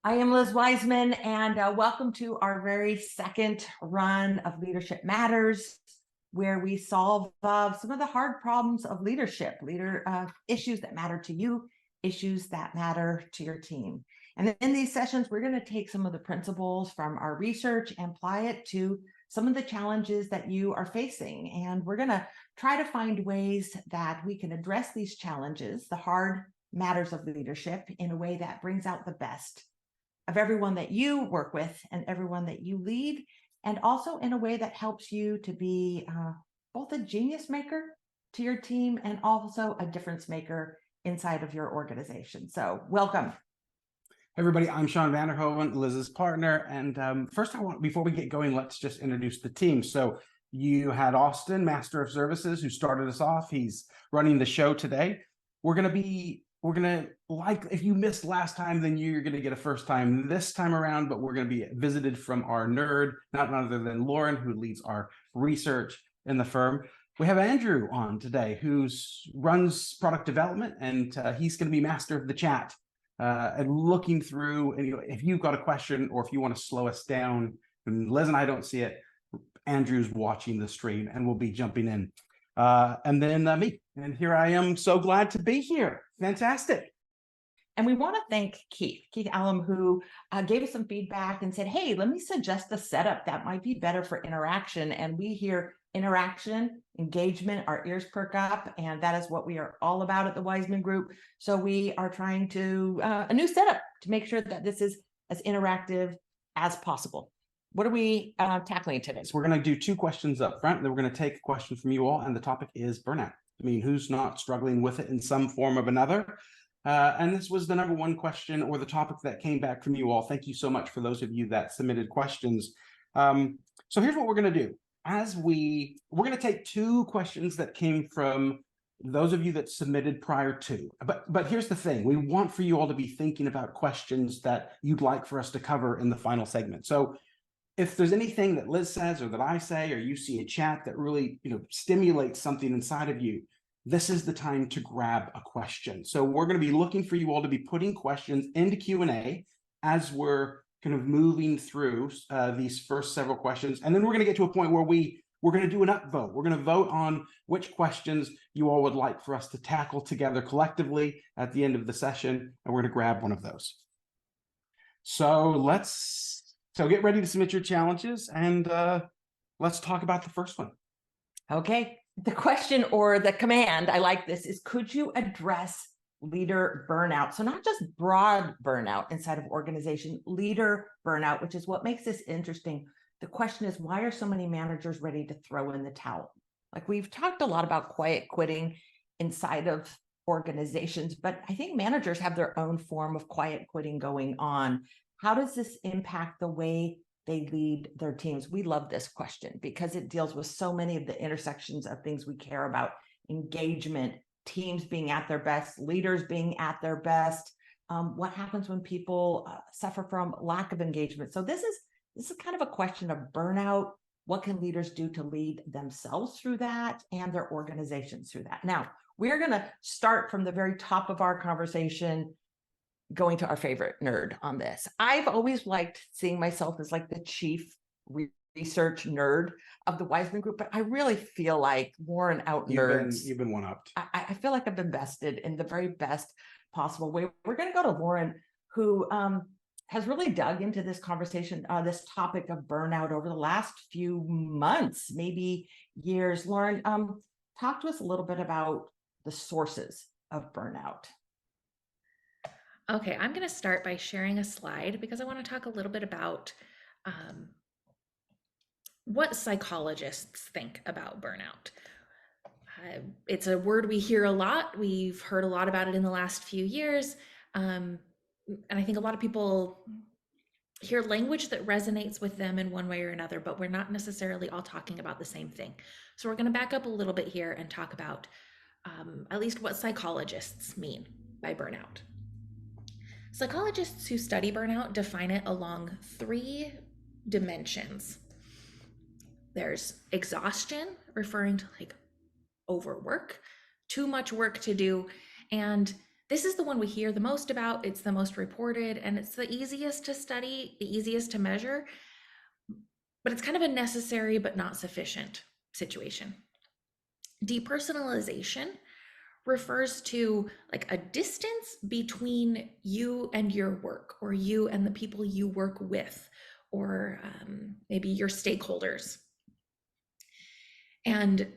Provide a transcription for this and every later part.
I am Liz Wiseman, and welcome to our very second run of Leadership Matters, where we solve some of the hard problems of leadership, issues that matter to you, issues that matter to your team. And in these sessions, we're going to take some of the principles from our research and apply it to some of the challenges that you are facing. And we're going to try to find ways that we can address these challenges, the hard matters of leadership, in a way that brings out the best of everyone that you work with and everyone that you lead, and also in a way that helps you to be both a genius maker to your team and also a difference maker inside of your organization. So welcome. Hey everybody, I'm Shawn Vanderhoven, Liz's partner. And first before we get going, let's just introduce the team. So you had Austin, Master of Services, who started us off. He's running the show today. If you missed last time, then you're going to get a first time this time around, but we're going to be visited from our nerd, none other than Lauren, who leads our research in the firm. We have Andrew on today, who runs product development, and he's going to be master of the chat and looking through. And if you've got a question or if you want to slow us down, and Liz and I don't see it, Andrew's watching the stream and we'll be jumping in. And then me, and here I am, so glad to be here. Fantastic. And we want to thank Keith Allen, who gave us some feedback and said, hey, let me suggest a setup that might be better for interaction. And we hear interaction, engagement, our ears perk up, and that is what we are all about at the Wiseman Group. So we are trying to a new setup to make sure that this is as interactive as possible. What are we tackling today? So we're going to do two questions up front, and then we're going to take a question from you all, and the topic is burnout. I mean, who's not struggling with it in some form or another? And this was the number one question, or the topic, that came back from you all. Thank you so much for those of you that submitted questions. So here's what we're going to do. We're going to take two questions that came from those of you that submitted prior to. But here's the thing. We want for you all to be thinking about questions that you'd like for us to cover in the final segment. So if there's anything that Liz says or that I say, or you see a chat that really stimulates something inside of you, this is the time to grab a question. So we're going to be looking for you all to be putting questions into Q&A as we're kind of moving through these first several questions. And then we're going to get to a point where we're going to do an upvote. We're going to vote on which questions you all would like for us to tackle together collectively at the end of the session. And we're going to grab one of those. So get ready to submit your challenges, and let's talk about the first one. Okay. The question, or the command, I like this, is could you address leader burnout? So not just broad burnout inside of organization, leader burnout, which is what makes this interesting. The question is, why are so many managers ready to throw in the towel? Like, we've talked a lot about quiet quitting inside of organizations, but I think managers have their own form of quiet quitting going on. How does this impact the way they lead their teams? We love this question because it deals with so many of the intersections of things we care about: engagement, teams being at their best, leaders being at their best. What happens when people suffer from lack of engagement? So this is kind of a question of burnout. What can leaders do to lead themselves through that and their organizations through that? Now, we're going to start from the very top of our conversation, going to our favorite nerd on this. I've always liked seeing myself as like the chief research nerd of the Wiseman Group, but I really feel like Lauren out nerds. You've been one-upped. I feel like I've been bested in the very best possible way. We're going to go to Lauren, who has really dug into this conversation, this topic of burnout over the last few months, maybe years. Lauren, talk to us a little bit about the sources of burnout. Okay, I'm going to start by sharing a slide because I want to talk a little bit about what psychologists think about burnout. It's a word we hear a lot. We've heard a lot about it in the last few years. And I think a lot of people hear language that resonates with them in one way or another, but we're not necessarily all talking about the same thing. So we're going to back up a little bit here and talk about at least what psychologists mean by burnout. Psychologists who study burnout define it along three dimensions. There's exhaustion, referring to like overwork, too much work to do, and This is the one we hear the most about. It's the most reported, and it's the easiest to study, the easiest to measure, but it's kind of a necessary but not sufficient situation. Depersonalization refers to like a distance between you and your work, or you and the people you work with, or maybe your stakeholders. And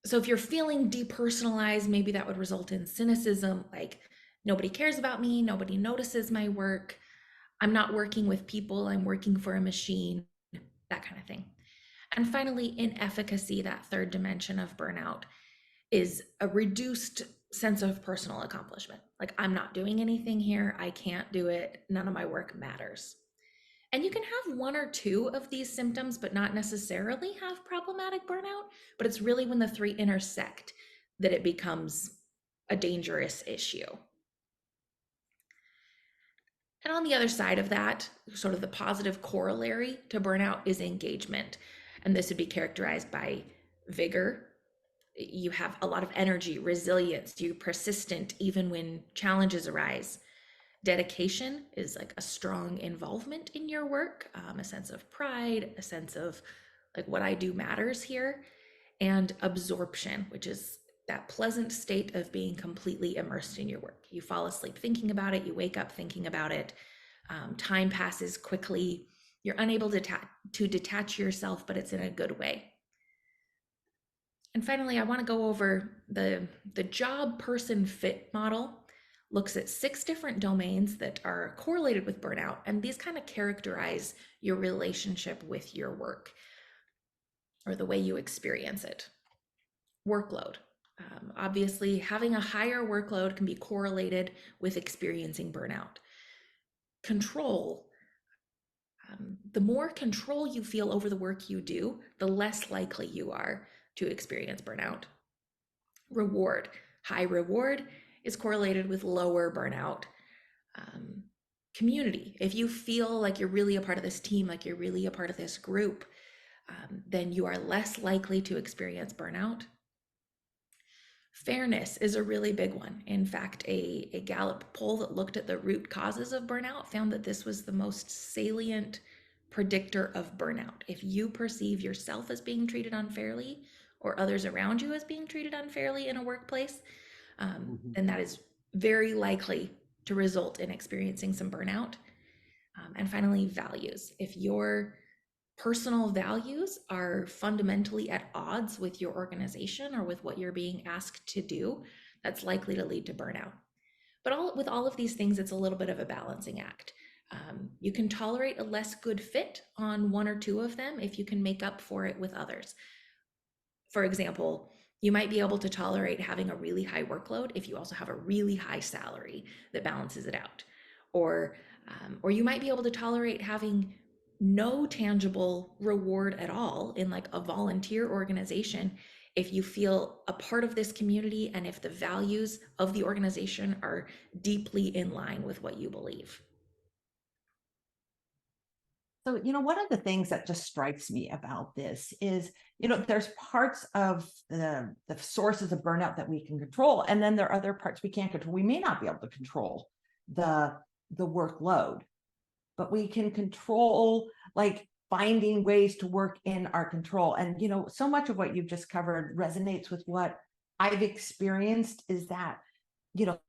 so if you're feeling depersonalized, maybe that would result in cynicism, like nobody cares about me, nobody notices my work, I'm not working with people, I'm working for a machine, that kind of thing. And finally, inefficacy, that third dimension of burnout, is a reduced sense of personal accomplishment. Like, I'm not doing anything here, I can't do it, none of my work matters. And you can have one or two of these symptoms, but not necessarily have problematic burnout. But it's really when the three intersect that it becomes a dangerous issue. And on the other side of that, sort of the positive corollary to burnout is engagement. And this would be characterized by vigor. You have a lot of energy, resilience, you're persistent even when challenges arise. Dedication is like a strong involvement in your work, a sense of pride, a sense of like what I do matters here, and absorption, which is that pleasant state of being completely immersed in your work. You fall asleep thinking about it, you wake up thinking about it, time passes quickly, you're unable to detach yourself, but it's in a good way. And finally, I want to go over the job person fit model. Looks at 6 different domains that are correlated with burnout, and these kind of characterize your relationship with your work or the way you experience it. Workload. Obviously, having a higher workload can be correlated with experiencing burnout. Control. The more control you feel over the work you do, the less likely you are to experience burnout. Reward. High reward is correlated with lower burnout. Community. If you feel like you're really a part of this team, like you're really a part of this group, then you are less likely to experience burnout. Fairness is a really big one. In fact, a Gallup poll that looked at the root causes of burnout found that this was the most salient predictor of burnout. If you perceive yourself as being treated unfairly, or others around you as being treated unfairly in a workplace, then that is very likely to result in experiencing some burnout. And finally, values. If your personal values are fundamentally at odds with your organization or with what you're being asked to do, that's likely to lead to burnout. But with all of these things, it's a little bit of a balancing act. You can tolerate a less good fit on one or two of them if you can make up for it with others. For example, you might be able to tolerate having a really high workload if you also have a really high salary that balances it out. Or you might be able to tolerate having no tangible reward at all in like a volunteer organization if you feel a part of this community and if the values of the organization are deeply in line with what you believe. So, one of the things that just strikes me about this is, there's parts of the sources of burnout that we can control, and then there are other parts we can't control. We may not be able to control the workload, but we can control like finding ways to work in our control. And, so much of what you've just covered resonates with what I've experienced, is that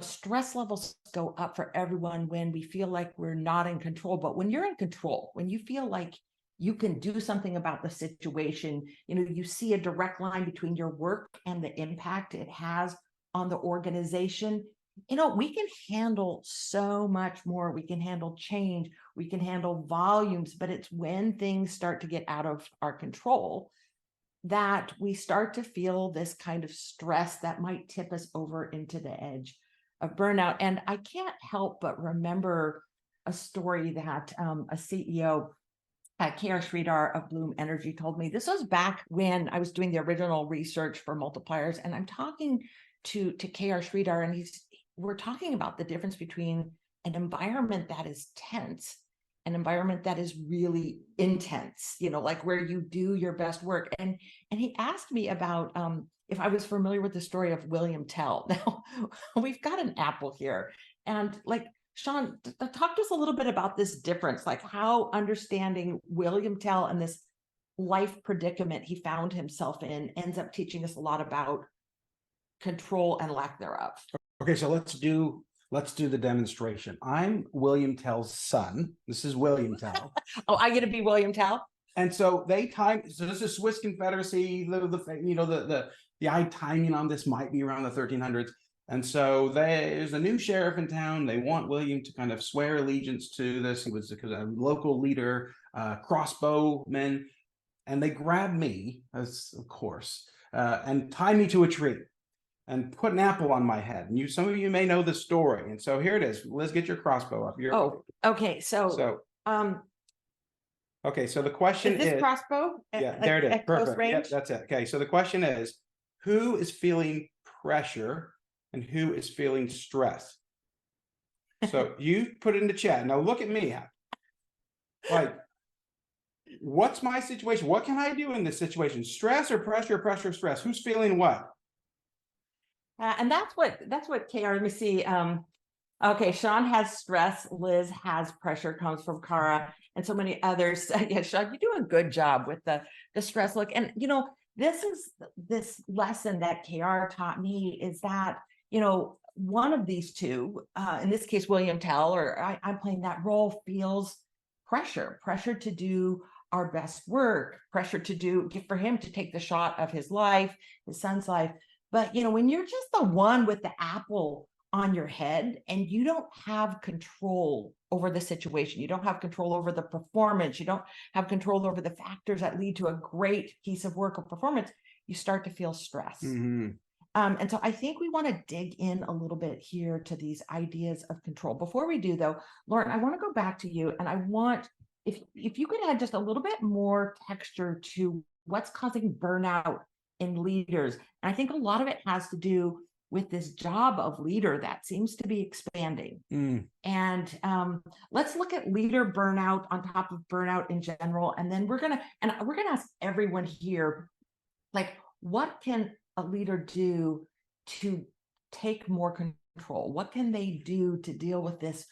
stress levels go up for everyone when we feel like we're not in control. But when you're in control, when you feel like you can do something about the situation, you see a direct line between your work and the impact it has on the organization, we can handle so much more. We can handle change, we can handle volumes, but it's when things start to get out of our control that we start to feel this kind of stress that might tip us over into the edge of burnout. And I can't help but remember a story that a CEO, KR Sridhar of Bloom Energy, told me. This was back when I was doing the original research for multipliers, and I'm talking to KR Sridhar, and we're talking about the difference between an environment that is tense, an environment that is really intense, like where you do your best work. And he asked me about if I was familiar with the story of William Tell. Now, we've got an apple here. And like, Shawn, talk to us a little bit about this difference, like how understanding William Tell and this life predicament he found himself in ends up teaching us a lot about control and lack thereof. Okay, so let's do the demonstration. I'm William Tell's son. This is William Tell. Oh, I get to be William Tell? And so so this is Swiss Confederacy, the timing on this might be around the 1300s. And so there's a new sheriff in town. They want William to kind of swear allegiance to this. He was a local leader, crossbowman, and they grab me, as of course, and tie me to a tree and put an apple on my head. And some of you may know the story. And so here it is. Liz, get your crossbow up. Okay. So okay, so the question is this crossbow? There it is. At Perfect. close range? Yep, that's it. Okay, so the question is, who is feeling pressure and who is feeling stress? So you put it in the chat. Now look at me. Like, what's my situation? What can I do in this situation? Stress or pressure, pressure, stress? Who's feeling what? And that's what KR, let me see. Okay, Shawn has stress, Liz has pressure, comes from Kara, and so many others. Yeah, Shawn, you're doing a good job with the stress look. And this is this lesson that KR taught me, is that one of these two, in this case William Tell, or I'm playing that role, feels pressure to do our best work, pressure for him to take the shot of his life, his son's life. But when you're just the one with the apple on your head and you don't have control over the situation, you don't have control over the performance, you don't have control over the factors that lead to a great piece of work or performance, you start to feel stress. Mm-hmm. And so I think we want to dig in a little bit here to these ideas of control. Before we do though, Lauren, I want to go back to you, and I want, if you could add just a little bit more texture to what's causing burnout in leaders. And I think a lot of it has to do with this job of leader that seems to be expanding. And let's look at leader burnout on top of burnout in general. And then we're gonna ask everyone here, like, what can a leader do to take more control? What can they do to deal with this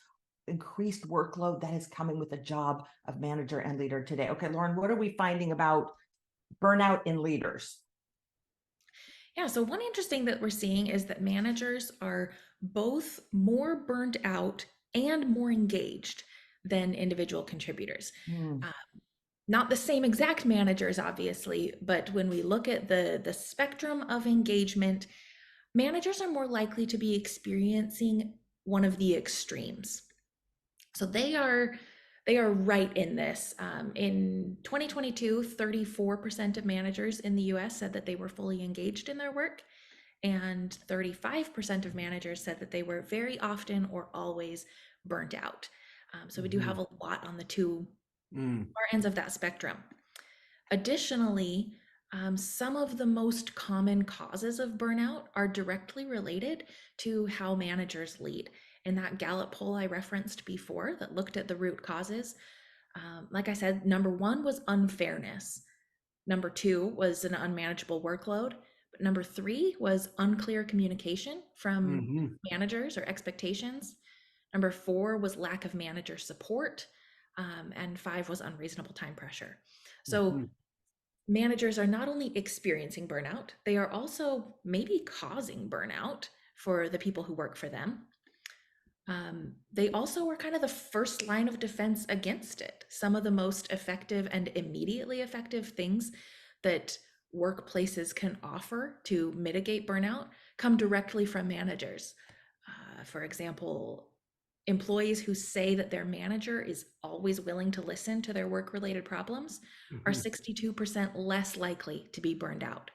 increased workload that is coming with the job of manager and leader today? Okay, Lauren, what are we finding about burnout in leaders? Yeah, so one interesting that we're seeing is that managers are both more burnt out and more engaged than individual contributors. Not the same exact managers, obviously, but when we look at the spectrum of engagement, managers are more likely to be experiencing one of the extremes. So they are right in this. In 2022, 34% of managers in the US said that they were fully engaged in their work, and 35% of managers said that they were very often or always burnt out. So we do have a lot on the two far ends of that spectrum. Additionally, some of the most common causes of burnout are directly related to how managers lead. In that Gallup poll I referenced before that looked at the root causes, like I said, number one was unfairness. Number two was an unmanageable workload. But number three was unclear communication from managers or expectations. Number four was lack of manager support. And five was unreasonable time pressure. So managers are not only experiencing burnout, they are also maybe causing burnout for the people who work for them. They also are kind of the first line of defense against it. Some of the most effective and immediately effective things that workplaces can offer to mitigate burnout come directly from managers. For example, employees who say that their manager is always willing to listen to their work-related problems are 62% less likely to be burned out.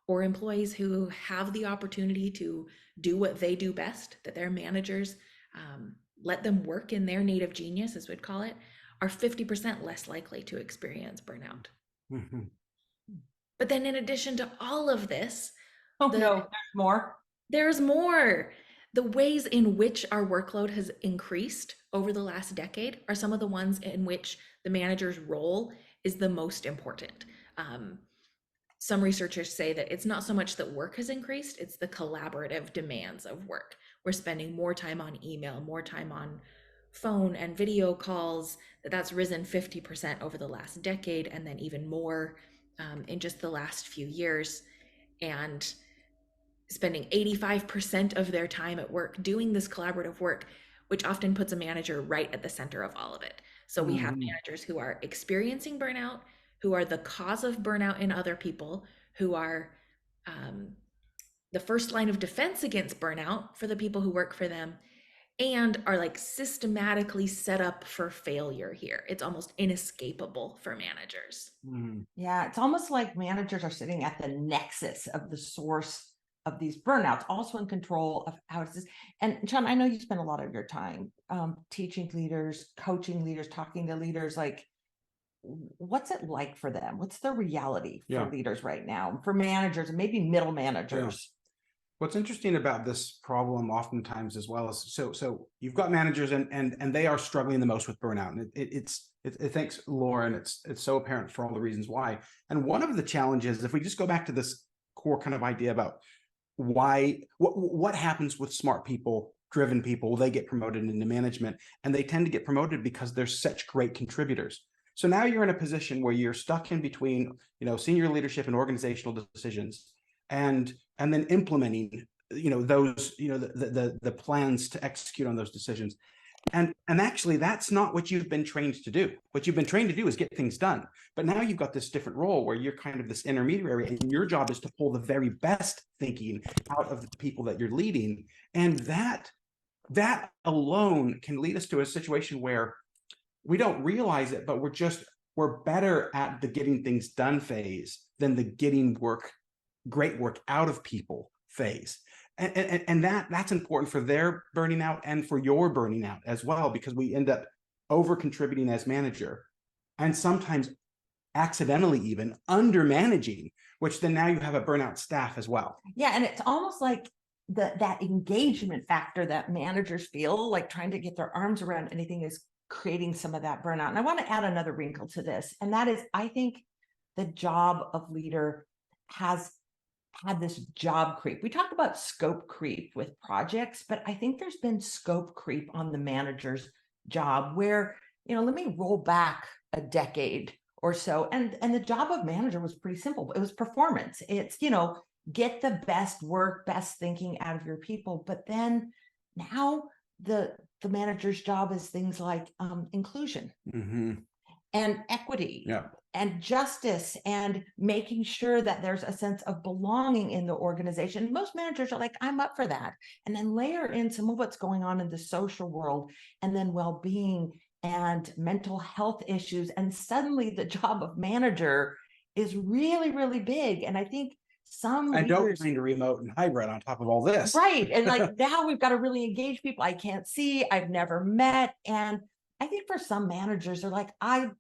Or employees who have the opportunity to do what they do best, that their managers let them work in their native genius, as we'd call it, are 50% less likely to experience burnout. But then in addition to all of this, there's more. There's more. The ways in which our workload has increased over the last decade are some of the ones in which the manager's role is the most important. some researchers say that it's not so much that work has increased, it's the collaborative demands of work. We're spending more time on email, more time on phone and video calls, that's risen 50% over the last decade, and then even more in just the last few years. And spending 85% of their time at work doing this collaborative work, which often puts a manager right at the center of all of it. So we have managers who are experiencing burnout, who are the cause of burnout in other people, who are the first line of defense against burnout for the people who work for them, and are like systematically set up for failure here. It's almost inescapable for managers. Yeah, it's almost like managers are sitting at the nexus of the source of these burnouts, also in control of how it's. And Shawn, I know you spend a lot of your time teaching leaders, coaching leaders, talking to leaders. Like, what's it like for them? What's the reality for leaders right now, for managers and maybe middle managers? What's interesting about this problem oftentimes as well is so you've got managers and they are struggling the most with burnout, and it thanks Lauren, it's so apparent for all the reasons why. And one of the challenges, if we just go back to this core kind of idea about what happens with smart people, driven people, they get promoted into management, and they tend to get promoted because they're such great contributors. So now you're in a position where you're stuck in between, senior leadership and organizational decisions, and then implementing, those, the plans to execute on those decisions. And actually, that's not what you've been trained to do. What you've been trained to do is get things done. But now you've got this different role where you're kind of this intermediary, and your job is to pull the very best thinking out of the people that you're leading. And that alone can lead us to a situation where we don't realize it, but we're better at the getting things done phase than the getting great work out of people phase. And that's important for their burning out and for your burning out as well, because we end up over contributing as manager, and sometimes accidentally even under managing, which then now you have a burnout staff as well. Yeah, and it's almost like that engagement factor that managers feel like trying to get their arms around anything is creating some of that burnout. And I want to add another wrinkle to this, and that is, I think the job of leader has had this job creep. We talk about scope creep with projects, but I think there's been scope creep on the manager's job where, let me roll back a decade or so. And the job of manager was pretty simple. It was performance. It's, get the best work, best thinking out of your people. But then now the manager's job is things like inclusion and equity. And justice, and making sure that there's a sense of belonging in the organization. Most managers are like, I'm up for that. And then layer in some of what's going on in the social world, and then well-being and mental health issues. And suddenly the job of manager is really, really big. And I think some leaders, don't mind a remote and hybrid on top of all this. Right. And like now we've got to really engage people I can't see, I've never met. And I think for some managers, they're like, I've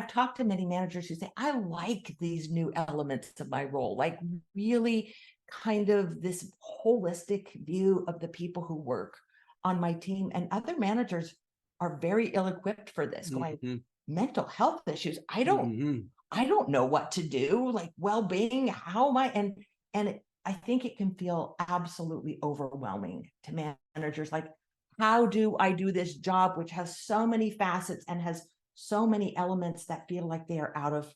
talked to many managers who say, I like these new elements of my role, like really kind of this holistic view of the people who work on my team. And other managers are very ill-equipped for this, going, mental health issues. I don't know what to do, like well-being, how am I? And I think it can feel absolutely overwhelming to managers. Like, how do I do this job, which has so many facets and has so many elements that feel like they are out of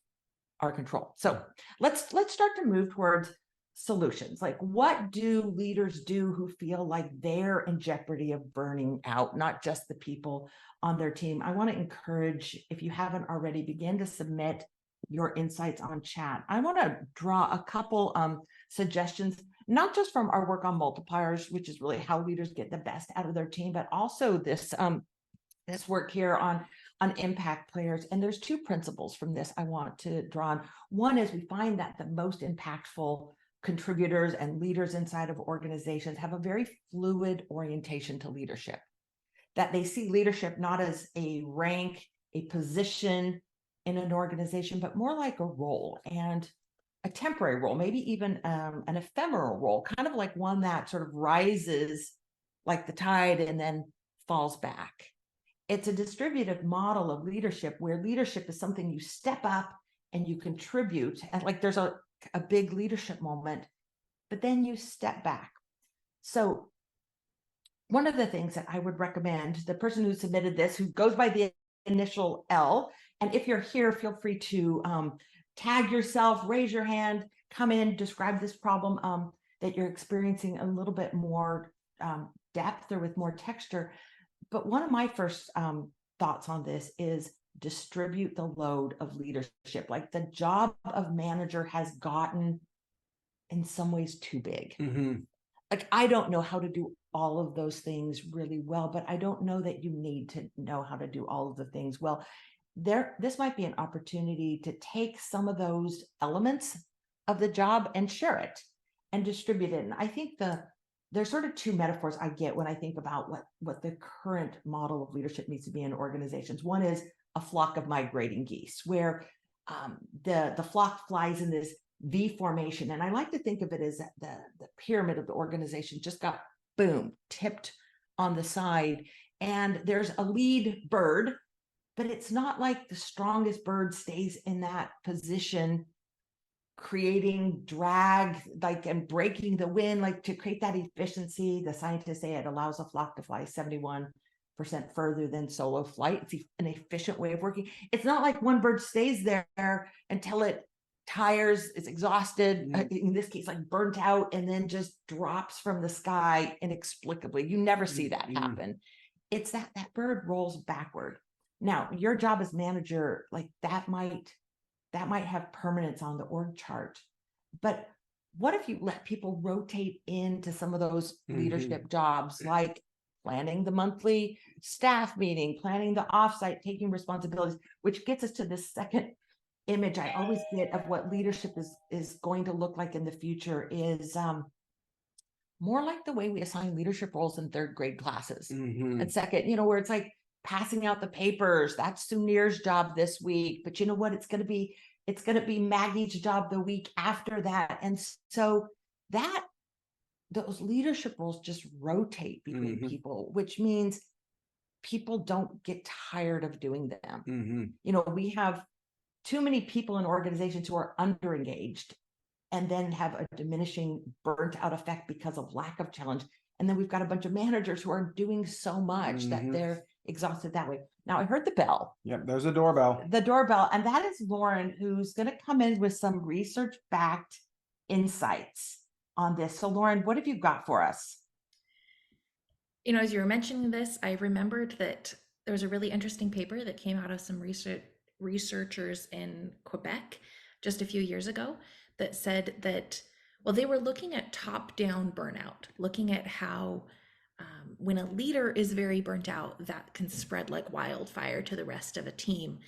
our control? So let's start to move towards solutions. Like, what do leaders do who feel like they're in jeopardy of burning out, not just the people on their team? I want to encourage, if you haven't already, begin to submit your insights on chat. I want to draw a couple suggestions, not just from our work on multipliers, which is really how leaders get the best out of their team, but also this work here on impact players. And there's two principles from this I want to draw on. One is, we find that the most impactful contributors and leaders inside of organizations have a very fluid orientation to leadership, that they see leadership not as a rank, a position in an organization, but more like a role, and a temporary role, maybe even an ephemeral role, kind of like one that sort of rises like the tide and then falls back. It's a distributive model of leadership where leadership is something you step up and you contribute. And like there's a a big leadership moment, but then you step back. So one of the things that I would recommend, the person who submitted this, who goes by the initial L, and if you're here, feel free to tag yourself, raise your hand, come in, describe this problem that you're experiencing a little bit more depth or with more texture. But one of my first thoughts on this is distribute the load of leadership. Like, the job of manager has gotten in some ways too big. Like, I don't know how to do all of those things really well, but I don't know that you need to know how to do all of the things well. This might be an opportunity to take some of those elements of the job and share it and distribute it. And I think there's sort of two metaphors I get when I think about what the current model of leadership needs to be in organizations. One is a flock of migrating geese, where the flock flies in this V formation. And I like to think of it as the pyramid of the organization just got, boom, tipped on the side. And there's a lead bird, but it's not like the strongest bird stays in that position, creating drag, like, and breaking the wind, like, to create that efficiency. The scientists say it allows a flock to fly 71% further than solo flight. It's an efficient way of working. It's not like one bird stays there until it tires, is exhausted, in this case, like burnt out, and then just drops from the sky inexplicably. You never see that happen. It's that bird rolls backward. Now, your job as manager, like, that might have permanence on the org chart. But what if you let people rotate into some of those leadership jobs, like planning the monthly staff meeting, planning the offsite, taking responsibilities, which gets us to this second image I always get of what leadership is going to look like in the future, is more like the way we assign leadership roles in third grade classes. And second, where it's like passing out the papers. That's Sunir's job this week, but you know what? It's going to be Maggie's job the week after that. And so those leadership roles just rotate between people, which means people don't get tired of doing them. We have too many people in organizations who are underengaged and then have a diminishing burnt out effect because of lack of challenge. And then we've got a bunch of managers who are doing so much that they're exhausted that way. Now, I heard the bell. Yep, there's a doorbell. The doorbell. And that is Lauren, who's going to come in with some research-backed insights on this. So Lauren, what have you got for us? As you were mentioning this, I remembered that there was a really interesting paper that came out of some researchers in Quebec just a few years ago that said that, well, they were looking at top-down burnout, looking at how when a leader is very burnt out, that can spread like wildfire to the rest of a team.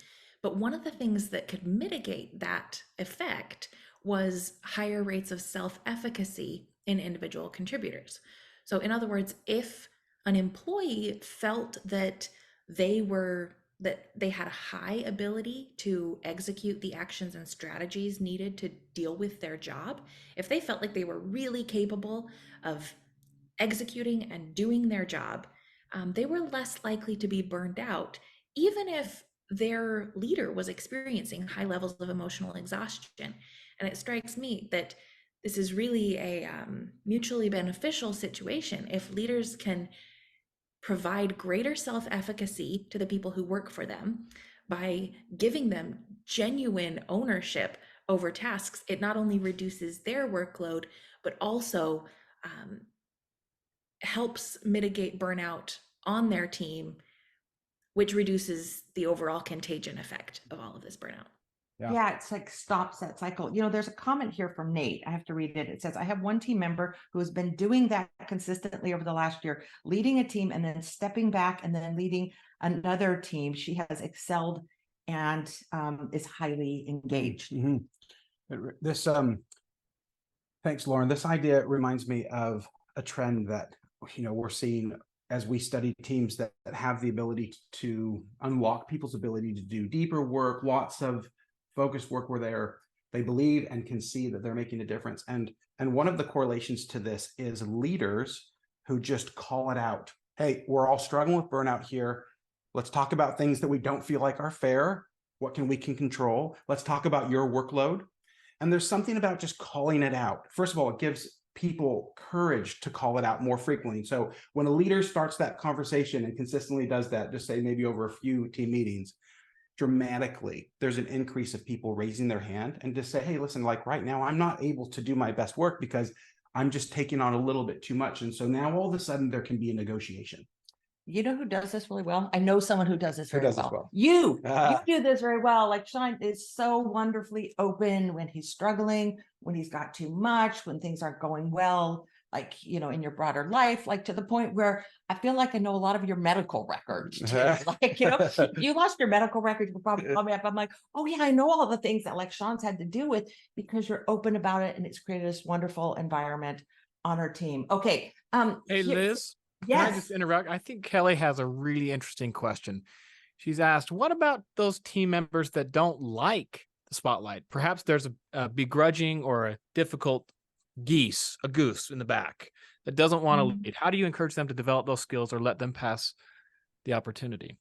But one of the things that could mitigate that effect was higher rates of self-efficacy in individual contributors. So in other words, if an employee felt that they had a high ability to execute the actions and strategies needed to deal with their job, if they felt like they were really capable of executing and doing their job, they were less likely to be burned out, even if their leader was experiencing high levels of emotional exhaustion. And it strikes me that this is really a mutually beneficial situation if leaders can provide greater self-efficacy to the people who work for them by giving them genuine ownership over tasks. It not only reduces their workload, but also helps mitigate burnout on their team, which reduces the overall contagion effect of all of this burnout. Yeah, it's like stops that cycle. There's a comment here from Nate. I have to read it. It says, I have one team member who has been doing that consistently over the last year, leading a team and then stepping back and then leading another team. She has excelled and is highly engaged. This, thanks, Lauren. This idea reminds me of a trend that, we're seeing as we study teams that have the ability to unlock people's ability to do deeper work, lots of focused work where they believe and can see that they're making a difference. And one of the correlations to this is leaders who just call it out. Hey, we're all struggling with burnout here. Let's talk about things that we don't feel like are fair. What we can control? Let's talk about your workload. And there's something about just calling it out. First of all, it gives people courage to call it out more frequently. So when a leader starts that conversation and consistently does that, just say maybe over a few team meetings, dramatically, there's an increase of people raising their hand and just say, hey, listen, like right now, I'm not able to do my best work because I'm just taking on a little bit too much. And so now all of a sudden there can be a negotiation. You know who does this really well? I know someone who does this Who very does this well. well? You do this very well. Like Shawn is so wonderfully open when he's struggling, when he's got too much, when things aren't going well, like, you know, in your broader life, like to the point where I feel like I know a lot of your medical records too. Like, you know, if you lost your medical records, you probably call me up. I'm like, oh yeah, I know all the things that like Shawn's had to do with, because you're open about it and it's created this wonderful environment on our team. Okay. Hey, Liz, can I just Yes. interrupt? I think Kelly has a really interesting question. She's asked, what about those team members that don't like the spotlight? Perhaps there's a begrudging or a difficult a goose in the back that doesn't want to lead. How do you encourage them to develop those skills or let them pass the opportunity?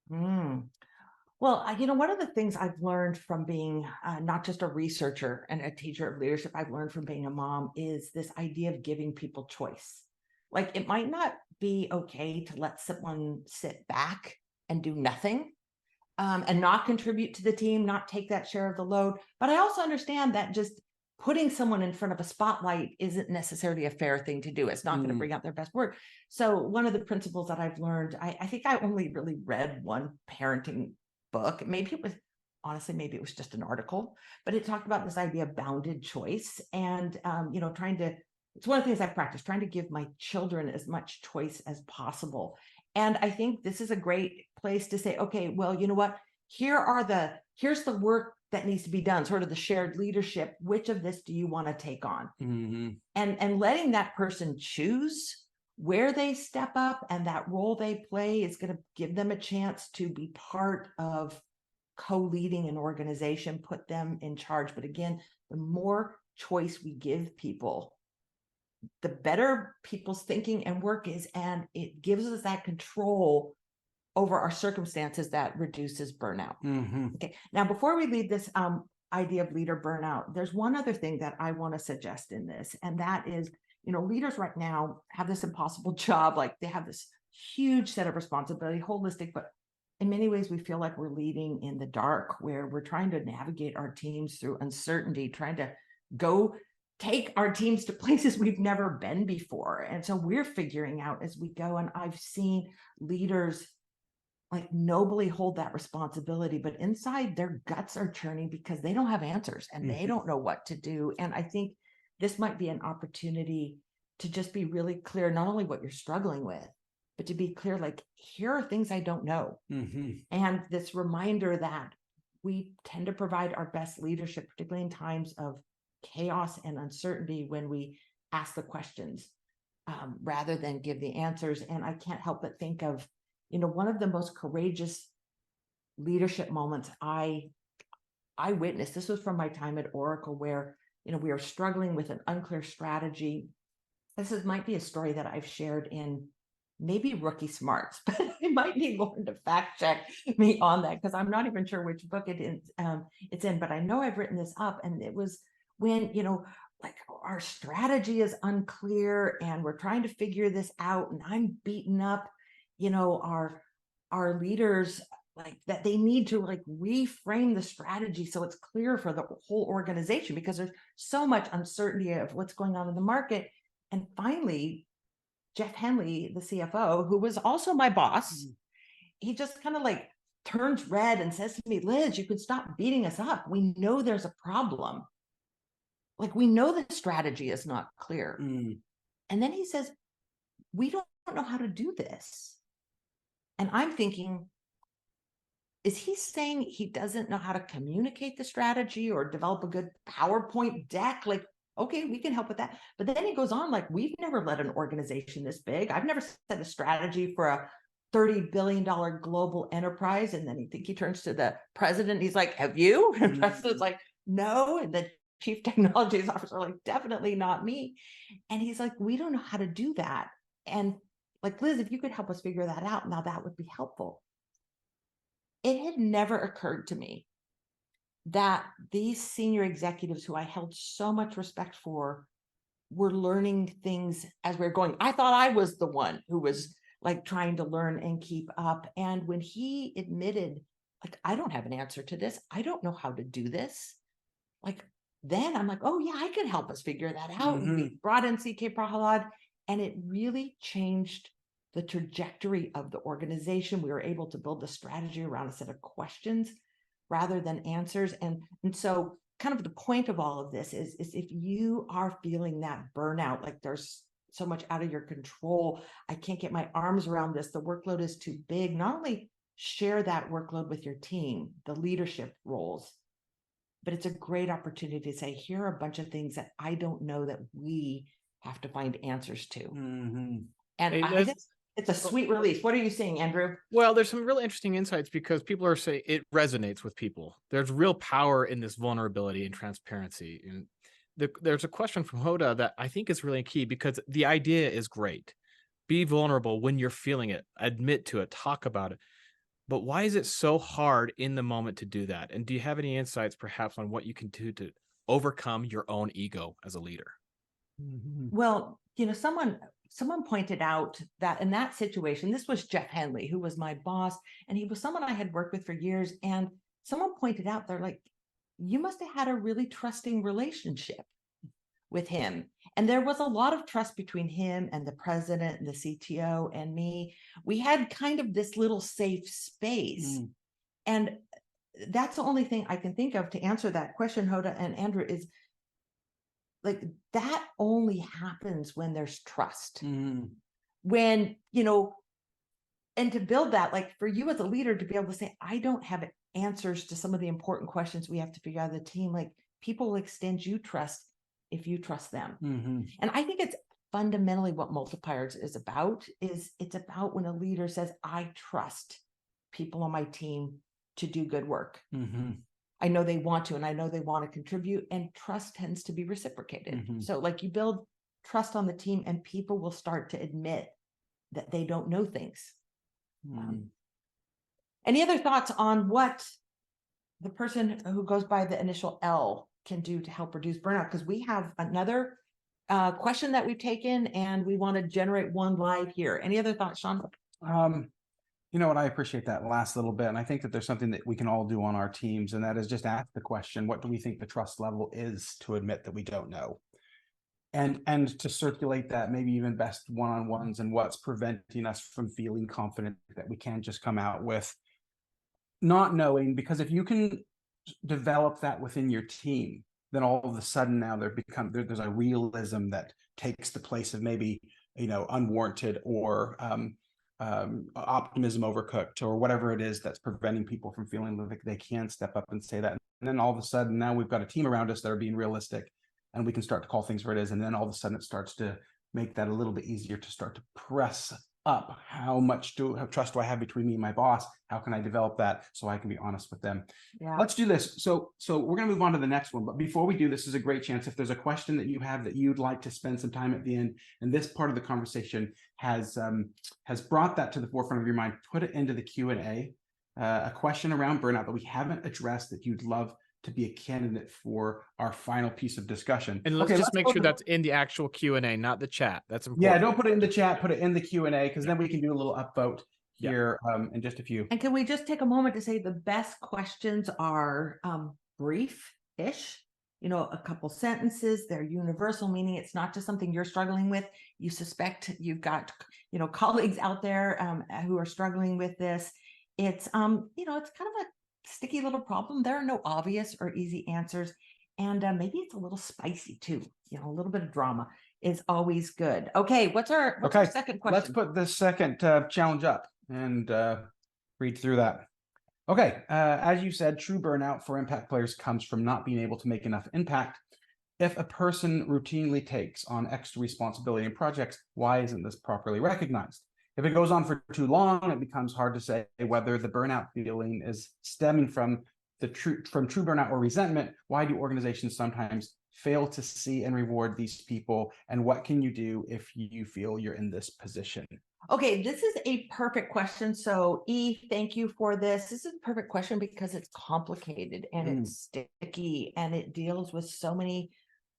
Well, you know, one of the things I've learned from being not just a researcher and a teacher of leadership, I've learned from being a mom is this idea of giving people choice. Like it might not be okay to let someone sit back and do nothing and not contribute to the team, not take that share of the load. But I also understand that just putting someone in front of a spotlight isn't necessarily a fair thing to do. It's not going to bring out their best work. So one of the principles that I've learned, I think I only really read one parenting book. Maybe it was, honestly, maybe it was just an article, but it talked about this idea of bounded choice and, you know, it's one of the things I've practiced, trying to give my children as much choice as possible. And I think this is a great place to say, okay, well, you know what, here's the work that needs to be done, sort of the shared leadership. Which of this do you want to take on? And letting that person choose where they step up and that role they play is going to give them a chance to be part of co-leading an organization, put them in charge. But again, the more choice we give people, the better people's thinking and work is, and it gives us that control over our circumstances that reduces burnout. Okay, now before we leave this idea of leader burnout, there's one other thing that I want to suggest in this, and that is, you know, leaders right now have this impossible job. Like they have this huge set of responsibility, holistic, but in many ways we feel like we're leading in the dark, where we're trying to navigate our teams through uncertainty, trying to go take our teams to places we've never been before. And so we're figuring out as we go. And I've seen leaders like nobly hold that responsibility, but inside their guts are churning because they don't have answers and they don't know what to do. And I think this might be an opportunity to just be really clear, not only what you're struggling with, but to be clear, like, here are things I don't know. And this reminder that we tend to provide our best leadership, particularly in times of chaos and uncertainty, when we ask the questions rather than give the answers. And I can't help but think of, you know, one of the most courageous leadership moments I witnessed. This was from my time at Oracle, where, you know, we were struggling with an unclear strategy. Might be a story that I've shared in maybe Rookie Smarts, but I might need Lauren to fact check me on that, because I'm not even sure which book it's in, but I know I've written this up. And it was when, you know, like our strategy is unclear and we're trying to figure this out, and I'm beaten up, you know, our leaders, like that they need to like reframe the strategy so it's clear for the whole organization, because there's so much uncertainty of what's going on in the market. And finally, Jeff Henley, the CFO, who was also my boss, he just kind of like turns red and says to me, Liz, you can stop beating us up. We know there's a problem. Like, we know the strategy is not clear. And then he says, we don't know how to do this. And I'm thinking, is he saying he doesn't know how to communicate the strategy or develop a good PowerPoint deck? Like, okay, we can help with that. But then he goes on, like, we've never led an organization this big. I've never set a strategy for a $30 billion global enterprise. And then he turns to the president. He's like, have you? And the president's like, no. And the chief technology officer, like, definitely not me. And he's like, we don't know how to do that. And like, Liz, if you could help us figure that out, now that would be helpful. It had never occurred to me that these senior executives who I held so much respect for were learning things as we we're going. I thought I was the one who was like trying to learn and keep up. And when he admitted, like, I don't have an answer to this, I don't know how to do this, like, then I'm like, oh yeah, I can help us figure that out. And we brought in CK Prahalad, and it really changed the trajectory of the organization. We were able to build a strategy around a set of questions rather than answers. And so kind of the point of all of this is if you are feeling that burnout, like there's so much out of your control, I can't get my arms around this, the workload is too big, not only share that workload with your team, the leadership roles, but it's a great opportunity to say, here are a bunch of things that I don't know that we have to find answers to. And Hey, I Liz, think it's a sweet release. What are you saying, Andrew? well, there's some really interesting insights because people are saying it resonates with people. There's real power in this vulnerability and transparency. And there's a question from Hoda that I think is really key because the idea is great. Be vulnerable when you're feeling it, admit to it, talk about it. But why is it so hard in the moment to do that? And do you have any insights perhaps on what you can do to overcome your own ego as a leader? Well, you know, someone pointed out that in that situation, this was Jeff Henley, who was my boss, and he was someone I had worked with for years. And someone pointed out, they're like, you must have had a really trusting relationship with him. And there was a lot of trust between him and the president and the CTO and me. We had kind of this little safe space. And that's the only thing I can think of to answer that question, Hoda and Andrew, is like that only happens when there's trust. When, you know, and to build that, like for you as a leader to be able to say, I don't have answers to some of the important questions we have to figure out as a team, like people will extend you trust if you trust them. And I think it's fundamentally what Multipliers is about, is it's about when a leader says, I trust people on my team to do good work. I know they want to, and I know they want to contribute, and trust tends to be reciprocated. So like you build trust on the team and people will start to admit that they don't know things. Any other thoughts on what the person who goes by the initial L can do to help reduce burnout? Because we have another question that we've taken and we want to generate one live here. Any other thoughts, Shawn? You know what, I appreciate that last little bit. And I think that there's something that we can all do on our teams, and that is just ask the question, what do we think the trust level is to admit that we don't know? And to circulate that, maybe even best one-on-ones, and what's preventing us from feeling confident that we can just come out with not knowing. Because if you can develop that within your team, then all of a sudden now there's a realism that takes the place of maybe, you know, unwarranted or optimism overcooked, or whatever it is that's preventing people from feeling like they can step up and say that. And then all of a sudden now we've got a team around us that are being realistic, and we can start to call things where it is. And then all of a sudden it starts to make that a little bit easier to start to press up. How trust do I have between me and my boss? How can I develop that so I can be honest with them? Yeah. Let's do this. So we're going to move on to the next one. But before we do, this is a great chance. If there's a question that you have that you'd like to spend some time at the end, and this part of the conversation has brought that to the forefront of your mind, put it into the Q&A. A question around burnout that we haven't addressed that you'd love to be a candidate for our final piece of discussion. And let's just make sure that's in the actual Q&A, not the chat. That's important. Yeah, don't put it in the chat, put it in the Q&A, because then we can do a little upvote here in just a few. And can we just take a moment to say the best questions are brief-ish, you know, a couple sentences, they're universal, meaning it's not just something you're struggling with. You suspect you've got, you know, colleagues out there who are struggling with this. It's, you know, it's kind of a sticky little problem. There are no obvious or easy answers. And maybe it's a little spicy too. You know, a little bit of drama is always good. Okay, what's our second question? Let's put the second challenge up and read through that. Okay, as you said, true burnout for impact players comes from not being able to make enough impact. If a person routinely takes on extra responsibility in projects, why isn't this properly recognized? If it goes on for too long, it becomes hard to say whether the burnout feeling is stemming from true burnout or resentment. Why do organizations sometimes fail to see and reward these people? And what can you do if you feel you're in this position? Okay, this is a perfect question. So thank you for this. This is a perfect question because it's complicated and it's sticky and it deals with so many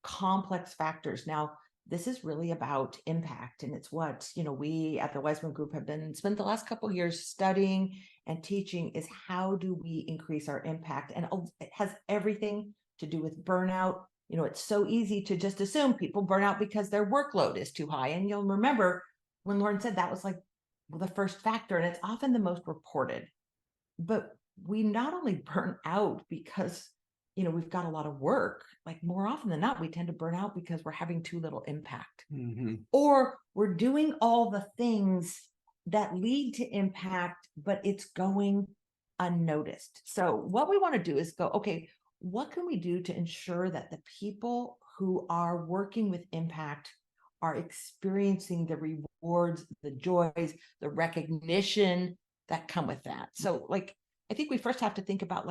complex factors. Now, this is really about impact, and it's what, we at the Wiseman Group have spent the last couple of years studying and teaching, is how do we increase our impact? And it has everything to do with burnout. It's so easy to just assume people burn out because their workload is too high. And you'll remember when Lauren said that was like the first factor, and it's often the most reported. But we not only burn out because we've got a lot of work. Like, more often than not, we tend to burn out because we're having too little impact, or we're doing all the things that lead to impact, but it's going unnoticed. So what we want to do is go, okay, what can we do to ensure that the people who are working with impact are experiencing the rewards, the joys, the recognition that come with that? So, I think we first have to think about,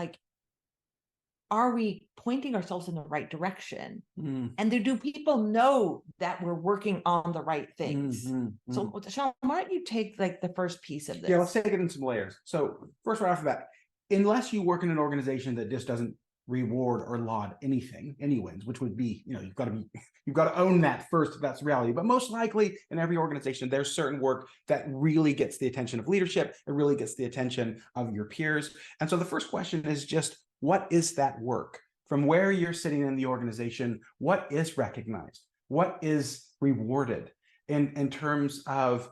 are we pointing ourselves in the right direction? And do people know that we're working on the right things? So, Shawn, why don't you take the first piece of this? Yeah, let's take it in some layers. So first, right off the bat, unless you work in an organization that just doesn't reward or laud any wins, which would be, you've got to own that first, if that's reality. But most likely in every organization, there's certain work that really gets the attention of leadership. It really gets the attention of your peers. And so the first question is just, what is that work? From where you're sitting in the organization, what is recognized? What is rewarded in terms of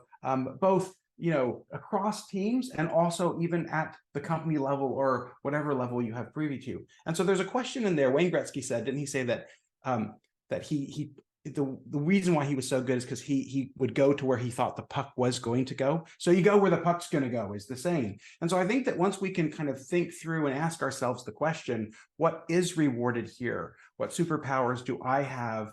both, across teams and also even at the company level or whatever level you have privy to? And so there's a question in there. Wayne Gretzky said, didn't he say that the reason why he was so good is because he would go to where he thought the puck was going to go. So you go where the puck's going to go is the saying. And so I think that once we can kind of think through and ask ourselves the question, what is rewarded here? What superpowers do I have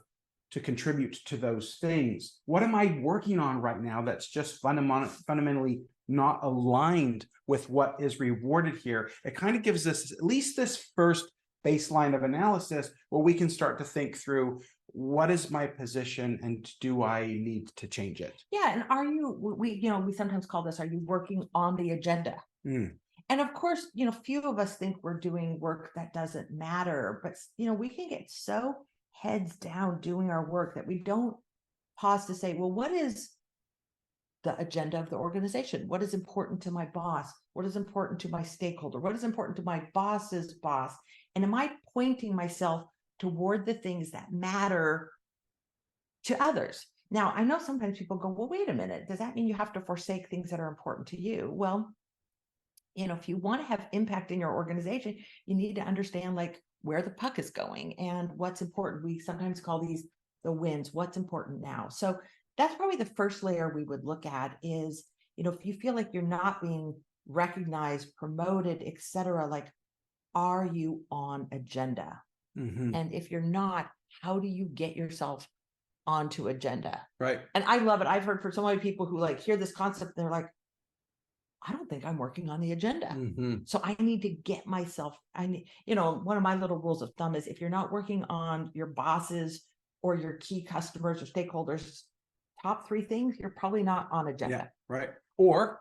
to contribute to those things? What am I working on right now that's just fundamentally not aligned with what is rewarded here? It kind of gives us at least this first baseline of analysis where we can start to think through, what is my position and do I need to change it? Yeah. And we sometimes call this, are you working on the agenda? And of course, few of us think we're doing work that doesn't matter, but we can get so heads down doing our work that we don't pause to say, well, what is the agenda of the organization? What is important to my boss? What is important to my stakeholder? What is important to my boss's boss? And am I pointing myself toward the things that matter to others? Now, I know sometimes people go, well, wait a minute, does that mean you have to forsake things that are important to you? Well, if you want to have impact in your organization, you need to understand where the puck is going and what's important. We sometimes call these the wins, what's important now. So that's probably the first layer we would look at is, if you feel like you're not being recognized, promoted, etc., are you on agenda? And if you're not, how do you get yourself onto agenda? Right. And I love it. I've heard from so many people who hear this concept, they're like, I don't think I'm working on the agenda. So I need to get myself, one of my little rules of thumb is, if you're not working on your bosses or your key customers or stakeholders, top 3 things, you're probably not on agenda. Yeah, right. Or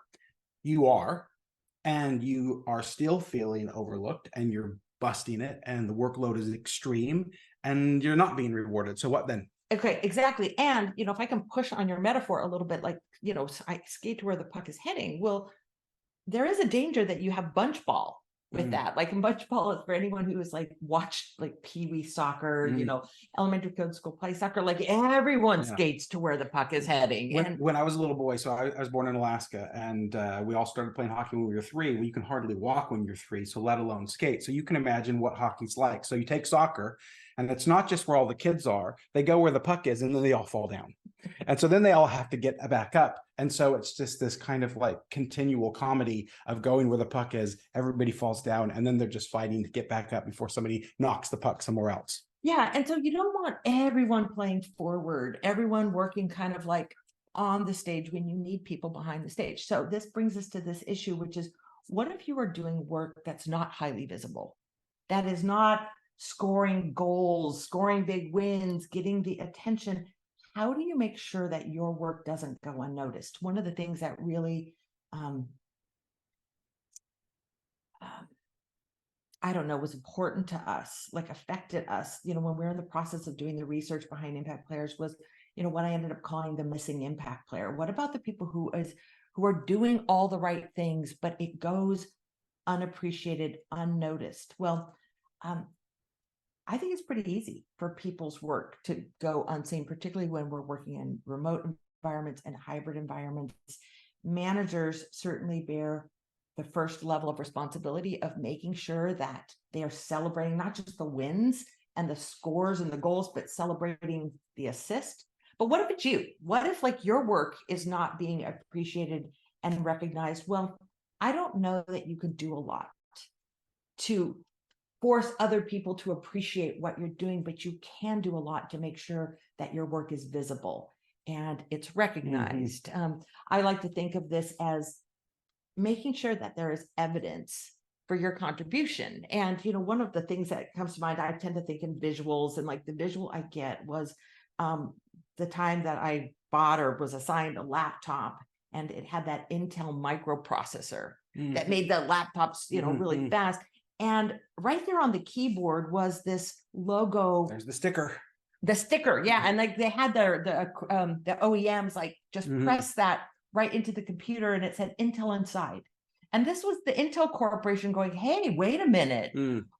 you are, and you are still feeling overlooked and you're busting it and the workload is extreme and you're not being rewarded. So what then? Okay, exactly. And, if I can push on your metaphor a little bit, I skate to where the puck is heading. Well, there is a danger that you have bunch ball with that. Bunch ball is for anyone who has watched Pee-wee soccer, elementary code school play soccer, everyone skates to where the puck is heading. When I was a little boy, so I was born in Alaska, and we all started playing hockey when we were 3. Well, you can hardly walk when you're 3, so let alone skate. So you can imagine what hockey's like. So you take soccer, and it's not just where all the kids are. They go where the puck is, and then they all fall down. And so then they all have to get back up. And so it's just this kind of continual comedy of going where the puck is, everybody falls down, and then they're just fighting to get back up before somebody knocks the puck somewhere else. Yeah. And so you don't want everyone playing forward, everyone working kind of on the stage when you need people behind the stage. So this brings us to this issue, which is, what if you are doing work that's not highly visible, that is not scoring goals, scoring big wins, getting the attention. How do you make sure that your work doesn't go unnoticed? One of the things that really, I don't know, was important to us, like affected us, you know, when we're in the process of doing the research behind impact players was, you know, what I ended up calling the missing impact player. What about the people who are doing all the right things, but it goes unappreciated, unnoticed? Well, I think it's pretty easy for people's work to go unseen, particularly when we're working in remote environments and hybrid environments. Managers certainly bear the first level of responsibility of making sure that they are celebrating not just the wins and the scores and the goals, but celebrating the assist. But what if it's you? What if like your work is not being appreciated and recognized? Well, I don't know that you could do a lot to force other people to appreciate what you're doing, but you can do a lot to make sure that your work is visible and it's recognized. I like to think of this as making sure that there is evidence for your contribution. And, you know, one of the things that comes to mind, I tend to think in visuals, and like the visual I get was the time that I bought or was assigned a laptop, and it had that Intel microprocessor that made the laptops, you know, really fast. And right there on the keyboard was this logo. There's the sticker. The sticker, yeah. And like they had the OEMs like just press that right into the computer, and it said Intel inside. And this was the Intel Corporation going, hey, wait a minute.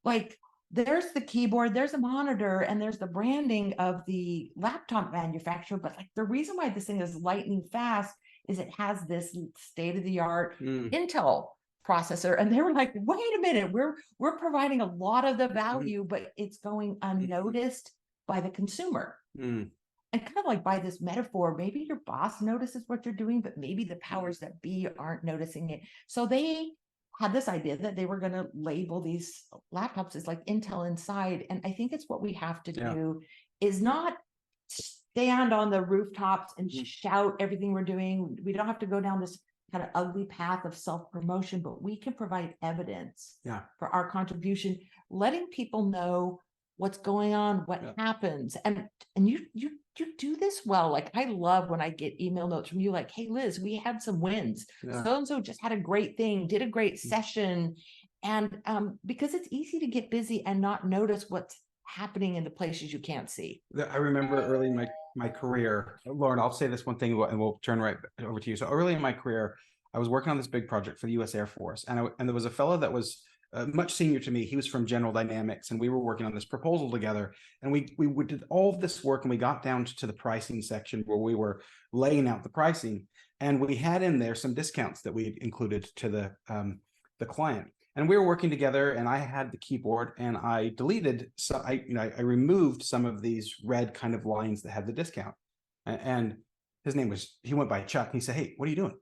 Like there's the keyboard, there's a monitor, and there's the branding of the laptop manufacturer. But like the reason why this thing is lightning fast is it has this state-of-the-art Intel processor. And they were like, wait a minute, we're providing a lot of the value, but it's going unnoticed by the consumer. And kind of like by this metaphor, maybe your boss notices what you're doing, but maybe the powers that be aren't noticing it. So they had this idea that they were going to label these laptops as like Intel inside. And I think it's what we have to do is not stand on the rooftops and shout everything we're doing. We don't have to go down this kind of ugly path of self-promotion, but we can provide evidence for our contribution, letting people know what's going on, what happens. And you do this well. Like I love when I get email notes from you like, hey, Liz, we had some wins. So-and-so just had a great thing, did a great session. And because it's easy to get busy and not notice what's happening in the places you can't see. I remember early in my career, Lauren, I'll say this one thing and we'll turn right over to you. So early in my career, I was working on this big project for the US Air Force. And there was a fellow that was much senior to me. He was from General Dynamics, and we were working on this proposal together. And we did all of this work, and we got down to the pricing section where we were laying out the pricing. And we had in there some discounts that we included to the client. And we were working together, and I had the keyboard, and I deleted, so I removed some of these red kind of lines that had the discount. And his name was, he went by Chuck, and he said, hey, what are you doing?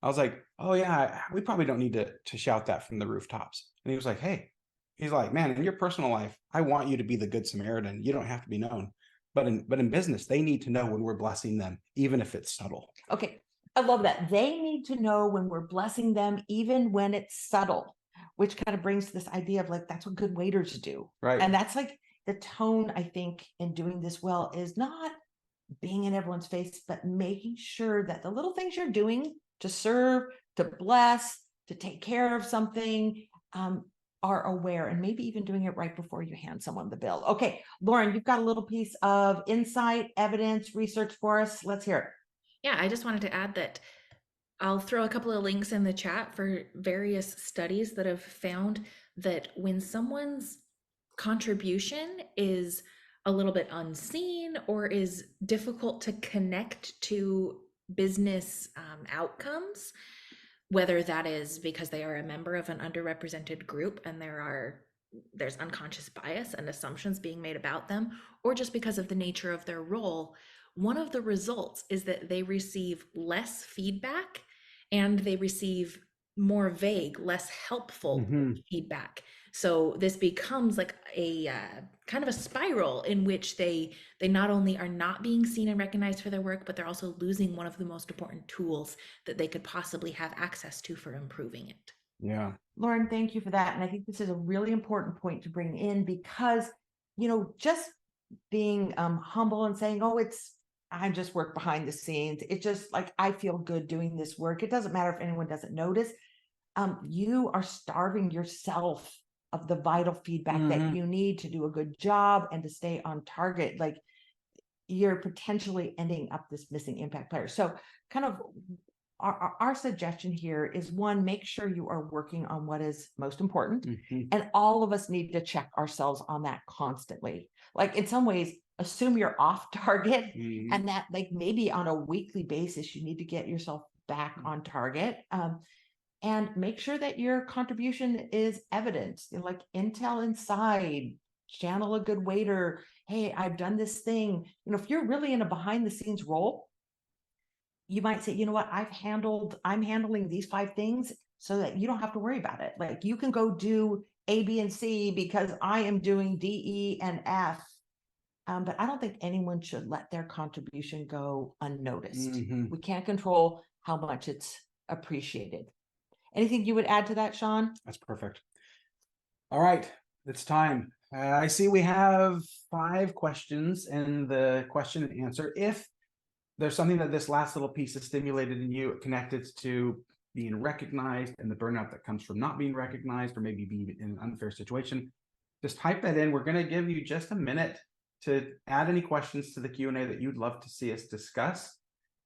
I was like, oh yeah, we probably don't need to shout that from the rooftops. And he was like, hey, he's like, man, in your personal life, I want you to be the good Samaritan. You don't have to be known. But in business, they need to know when we're blessing them, even if it's subtle. Okay, I love that. They need to know when we're blessing them, even when it's subtle, which kind of brings this idea of like, that's what good waiters do. Right. And that's like the tone, I think, in doing this well is not being in everyone's face, but making sure that the little things you're doing to serve, to bless, to take care of something, are aware, and maybe even doing it right before you hand someone the bill. Okay, Lauren, you've got a little piece of insight, evidence, research for us. Let's hear it. Yeah, I just wanted to add that I'll throw a couple of links in the chat for various studies that have found that when someone's contribution is a little bit unseen or is difficult to connect to business outcomes, whether that is because they are a member of an underrepresented group and there's unconscious bias and assumptions being made about them, or just because of the nature of their role, one of the results is that they receive less feedback and they receive more vague, less helpful feedback. So this becomes like a kind of a spiral in which they not only are not being seen and recognized for their work, but they're also losing one of the most important tools that they could possibly have access to for improving it. Yeah, Lauren, thank you for that. And I think this is a really important point to bring in because, just being humble and saying, oh, I just work behind the scenes. It's just like, I feel good doing this work. It doesn't matter if anyone doesn't notice. You are starving yourself of the vital feedback that you need to do a good job and to stay on target. Like, you're potentially ending up this missing impact player. So kind of our suggestion here is, one, make sure you are working on what is most important. And all of us need to check ourselves on that constantly. Like, in some ways, assume you're off target and that, like, maybe on a weekly basis, you need to get yourself back on target. And make sure that your contribution is evident, like intel inside, channel a good waiter. Hey, I've done this thing. If you're really in a behind the scenes role, you might say, you know what, I'm handling these 5 things so that you don't have to worry about it. Like, you can go do A, B, and C because I am doing D, E, and F. But I don't think anyone should let their contribution go unnoticed. We can't control how much it's appreciated. Anything you would add to that, Shawn? That's perfect. All right, it's time. I see we have 5 questions in the question and answer. If there's something that this last little piece has stimulated in you, connected to being recognized and the burnout that comes from not being recognized, or maybe being in an unfair situation, just type that in. We're going to give you just a minute to add any questions to the Q&A that you'd love to see us discuss.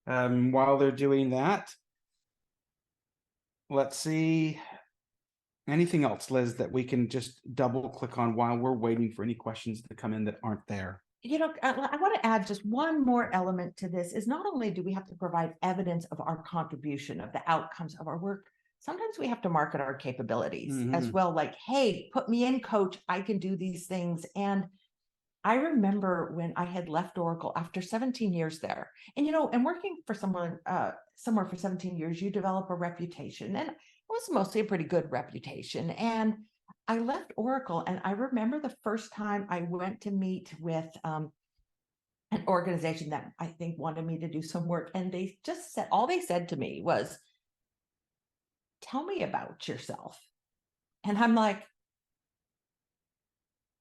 While they're doing that, let's see. Anything else, Liz, that we can just double click on while we're waiting for any questions to come in that aren't there? I want to add just one more element to this, is not only do we have to provide evidence of our contribution, of the outcomes of our work, sometimes we have to market our capabilities as well. Like, hey, put me in, coach, I can do these things. And I remember when I had left Oracle after 17 years there, and working for someone somewhere for 17 years, you develop a reputation, and it was mostly a pretty good reputation. And I left Oracle, and I remember the first time I went to meet with an organization that I think wanted me to do some work, and they just said, all they said to me was, tell me about yourself. And I'm like,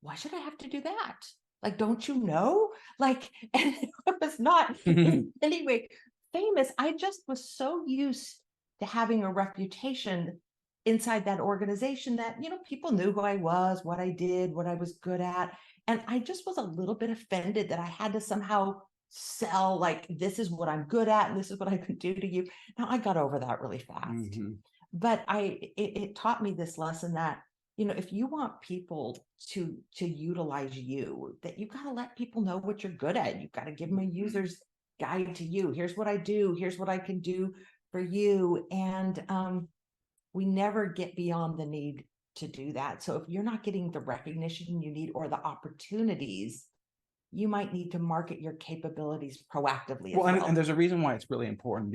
why should I have to do that? Like, don't you know? Like, and it was not in any way famous. I just was so used to having a reputation inside that organization that, people knew who I was, what I did, what I was good at. And I just was a little bit offended that I had to somehow sell, like, this is what I'm good at and this is what I can do to you. Now, I got over that really fast. But it taught me this lesson that, if you want people to utilize you, that you've got to let people know what you're good at. You've got to give them a user's guide to you. Here's what I do. Here's what I can do for you. And we never get beyond the need to do that. So if you're not getting the recognition you need or the opportunities, you might need to market your capabilities proactively. And there's a reason why it's really important,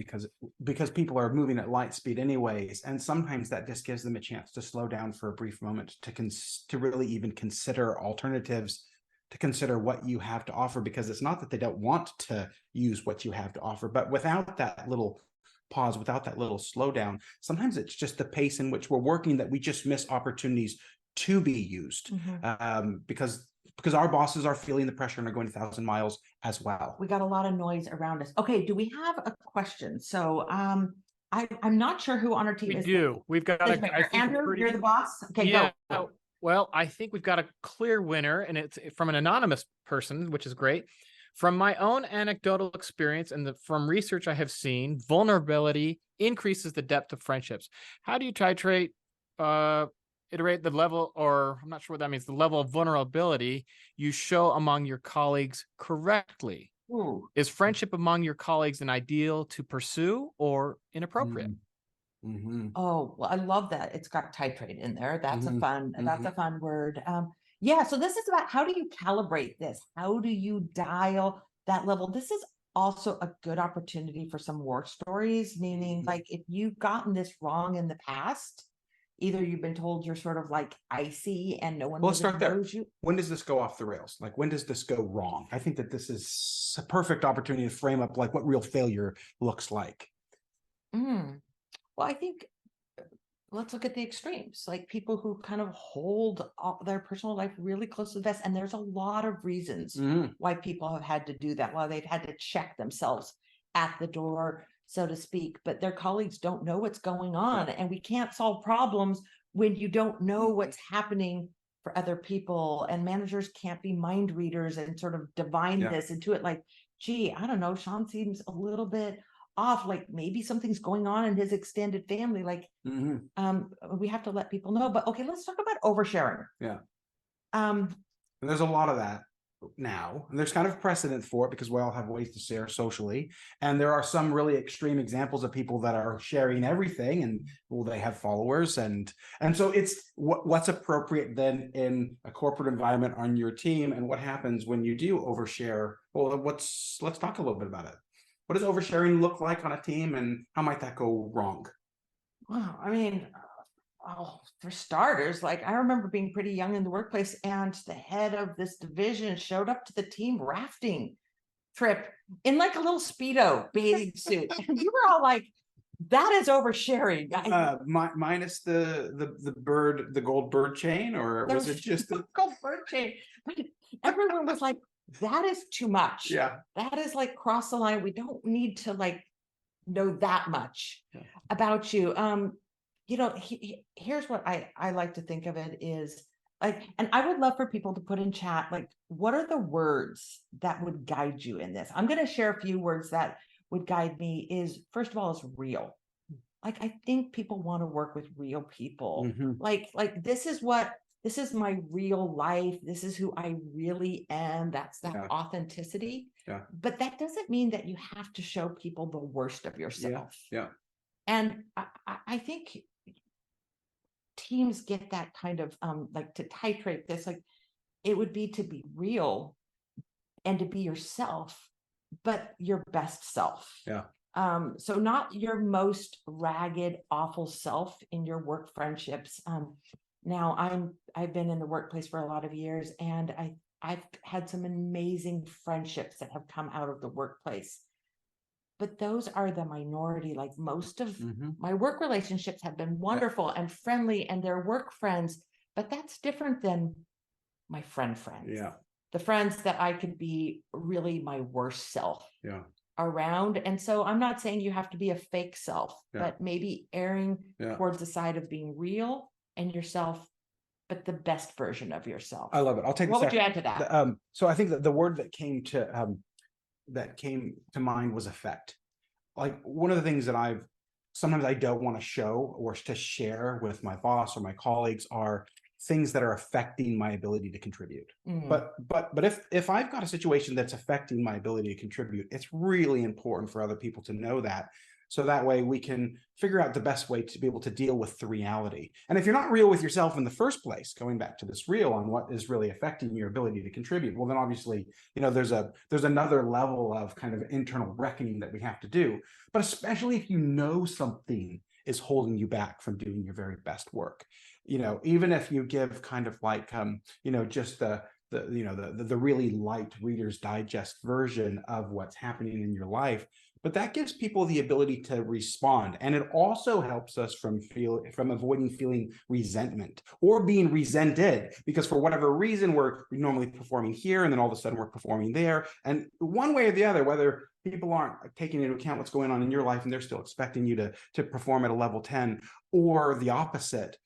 because people are moving at light speed anyways, and sometimes that just gives them a chance to slow down for a brief moment to really even consider alternatives, to consider what you have to offer, because it's not that they don't want to use what you have to offer, but without that little pause, without that little slowdown, sometimes it's just the pace in which we're working that we just miss opportunities to be used, because our bosses are feeling the pressure and are going 1,000 miles as well. We got a lot of noise around us. Okay, do we have a question? So I'm not sure who on our team We is. do. We've got Andrew, you're the boss. Okay, yeah, go. Well, I think we've got a clear winner, and it's from an anonymous person, which is great. From my own anecdotal experience and from research I have seen, vulnerability increases the depth of friendships. How do you iterate the level, or I'm not sure what that means, the level of vulnerability you show among your colleagues correctly? Ooh. Is friendship among your colleagues an ideal to pursue or inappropriate? Oh, well, I love that. It's got titrate in there. That's a fun word. Yeah, so this is about, how do you calibrate this? How do you dial that level? This is also a good opportunity for some war stories, meaning like, if you've gotten this wrong in the past, either you've been told you're sort of like icy and no one Let's start there. knows you. When does this go off the rails? Like, when does this go wrong? I think that this is a perfect opportunity to frame up like what real failure looks like. Well, I think let's look at the extremes, like people who kind of hold their personal life really close to the vest. And there's a lot of reasons why people have had to do that, why they've had to check themselves at the door, so to speak, but their colleagues don't know what's going on. And we can't solve problems when you don't know what's happening for other people. And managers can't be mind readers and sort of divine this into it. Like, gee, I don't know, Shawn seems a little bit off, like maybe something's going on in his extended family. Like, we have to let people know. But okay, let's talk about oversharing. And there's a lot of that now, and there's kind of precedent for it because we all have ways to share socially, and there are some really extreme examples of people that are sharing everything, and well, they have followers, and so it's what's appropriate then in a corporate environment on your team, and what happens when you do overshare. Well, let's talk a little bit about it. What does oversharing look like on a team, and how might that go wrong? Well, I mean, for starters, like I remember being pretty young in the workplace, and the head of this division showed up to the team rafting trip in like a little Speedo bathing suit. And we were all like, that is oversharing. Minus the gold bird chain, or was it just the gold bird chain? But everyone was like, that is too much. Yeah. That is like cross the line. We don't need to like know that much about you. You know, here's what I like to think of it is like, and I would love for people to put in chat, like, what are the words that would guide you in this? I'm going to share a few words that would guide me. Is first of all, is real. Like, I think people want to work with real people. Like this is my real life. This is who I really am. That's that authenticity. But that doesn't mean that you have to show people the worst of yourself. And I think teams get that kind of like to titrate this, like it would be to be real and to be yourself, but your best self. So not your most ragged, awful self in your work friendships. Now I've been in the workplace for a lot of years, and I've had some amazing friendships that have come out of the workplace. But those are the minority. Like most of my work relationships have been wonderful and friendly, and they're work friends, but that's different than my friends. The friends that I could be really my worst self around. And so I'm not saying you have to be a fake self, but maybe erring towards the side of being real and yourself, but the best version of yourself. I love it. I'll take what would you add to that? So I think that the word that came to mind was effect. Like one of the things that sometimes I don't want to show or to share with my boss or my colleagues are things that are affecting my ability to contribute. But if I've got a situation that's affecting my ability to contribute, it's really important for other people to know that. So that way we can figure out the best way to be able to deal with the reality. And if you're not real with yourself in the first place, going back to this real on what is really affecting your ability to contribute, well, then obviously, you know, there's another level of kind of internal reckoning that we have to do. But especially if you know something is holding you back from doing your very best work, you know, even if you give kind of like, you know, just the really light Reader's Digest version of what's happening in your life, but that gives people the ability to respond. And it also helps us from avoiding feeling resentment or being resented, because for whatever reason, we're normally performing here and then all of a sudden we're performing there. And one way or the other, whether people aren't taking into account what's going on in your life and they're still expecting you to perform at a level 10, or the opposite,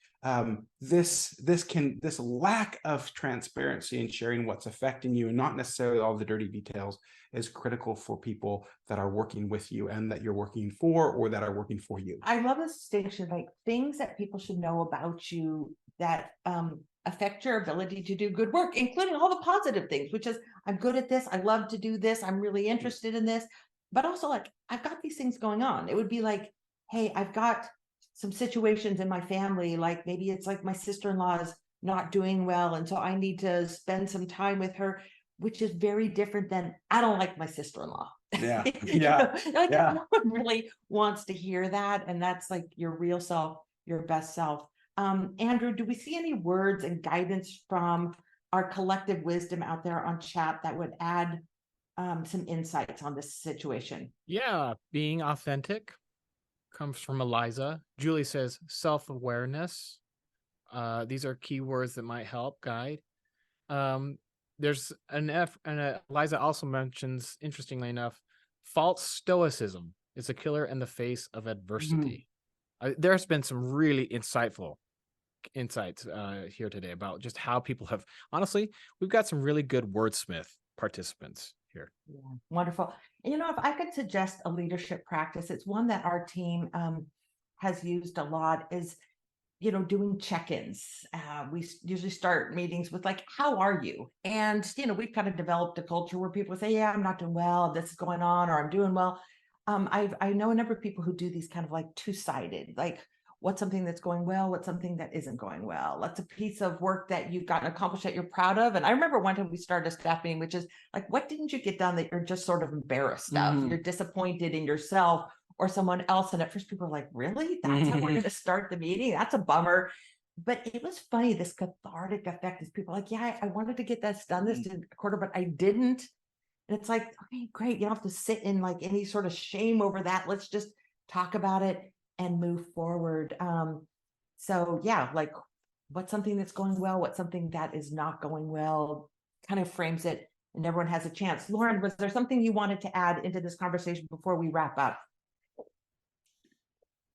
this lack of transparency and sharing what's affecting you and not necessarily all the dirty details is critical for people that are working with you and that you're working for or that are working for you. I love this distinction, like things that people should know about you that affect your ability to do good work, including all the positive things, which is I'm good at this, I love to do this, I'm really interested in this, but also like I've got these things going on. It would be like, hey, I've got some situations in my family, like maybe it's like my sister-in-law is not doing well, and so I need to spend some time with her, which is very different than I don't like my sister-in-law. Yeah. No one really wants to hear that, and that's like your real self, your best self. Andrew, do we see any words and guidance from our collective wisdom out there on chat that would add some insights on this situation? Yeah, being authentic, comes from Eliza. Julie says self-awareness. These are keywords that might help guide. There's Eliza also mentions, interestingly enough, false stoicism is a killer in the face of adversity. There's been some really insightful insights here today about just how people have, honestly, we've got some really good wordsmith participants here. Yeah, wonderful. And, if I could suggest a leadership practice, it's one that our team has used a lot, is doing check-ins. We usually start meetings with like, how are you? And, we've kind of developed a culture where people say, yeah, I'm not doing well, this is going on, or I'm doing well. I know a number of people who do these kind of like two-sided, like what's something that's going well, what's something that isn't going well. What's a piece of work that you've gotten accomplished that you're proud of. And I remember one time we started a staff meeting, which is like, what didn't you get done that you're just sort of embarrassed of? You're disappointed in yourself or someone else. And at first people are like, really? That's how we're going to start the meeting? That's a bummer. But it was funny, this cathartic effect is people are like, yeah, I wanted to get that done this quarter, but I didn't. And it's like, okay, great. You don't have to sit in like any sort of shame over that. Let's just talk about it and move forward. So yeah, like what's something that's going well, what's something that is not going well, kind of frames it and everyone has a chance. Lauren, was there something you wanted to add into this conversation before we wrap up?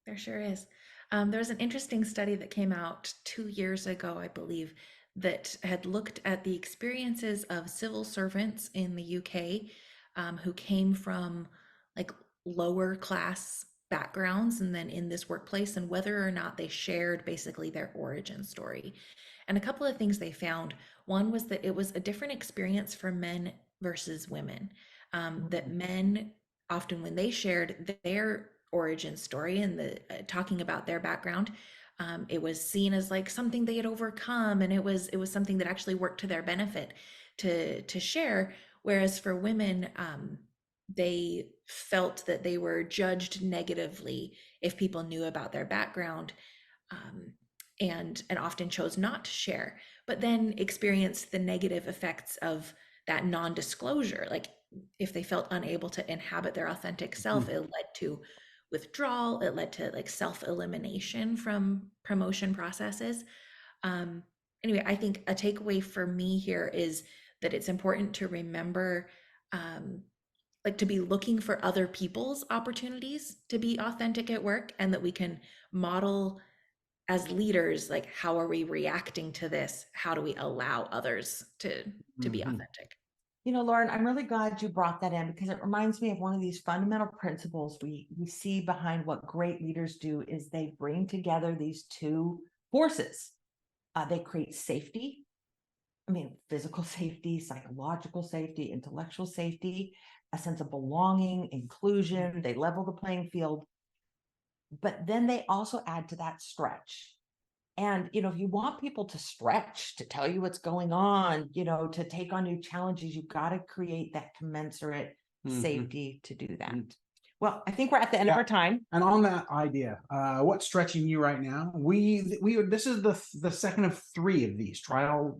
There sure is. There was an interesting study that came out 2 years ago, I believe, that had looked at the experiences of civil servants in the UK who came from like lower class backgrounds and then in this workplace, and whether or not they shared basically their origin story. And a couple of things they found. One was that it was a different experience for men versus women. That men often, when they shared their origin story and the talking about their background, it was seen as like something they had overcome, and it was something that actually worked to their benefit to share. Whereas for women, they felt that they were judged negatively if people knew about their background, and often chose not to share, but then experienced the negative effects of that non-disclosure. Like if they felt unable to inhabit their authentic self, it led to withdrawal, it led to like self-elimination from promotion processes. Anyway, I think a takeaway for me here is that it's important to remember like to be looking for other people's opportunities to be authentic at work, and that we can model as leaders, like how are we reacting to this? How do we allow others to be authentic? Lauren, I'm really glad you brought that in, because it reminds me of one of these fundamental principles we see behind what great leaders do is they bring together these two forces. They create safety. Physical safety, psychological safety, intellectual safety, a sense of belonging, inclusion. They level the playing field. But then they also add to that stretch. And, if you want people to stretch, to tell you what's going on, to take on new challenges, you've got to create that commensurate safety to do that. Well, I think we're at the end of our time. And on that idea, what's stretching you right now? This is the second of 3 of these trial